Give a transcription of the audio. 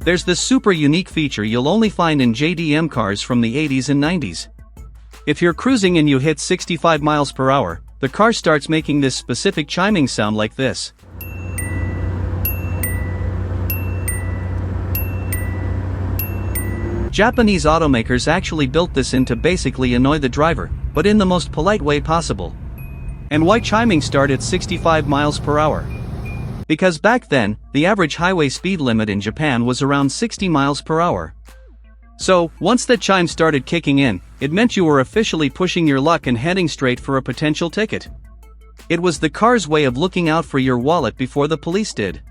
There's this super unique feature you'll only find in JDM cars from the 80s and 90s. If you're cruising and you hit 65 miles per hour, the car starts making this specific chiming sound like this. Japanese automakers actually built this in to basically annoy the driver, but in the most polite way possible. And why chiming start at 65 miles per hour? Because back then, the average highway speed limit in Japan was around 60 miles per hour. So, once that chime started kicking in, it meant you were officially pushing your luck and heading straight for a potential ticket. It was the car's way of looking out for your wallet before the police did.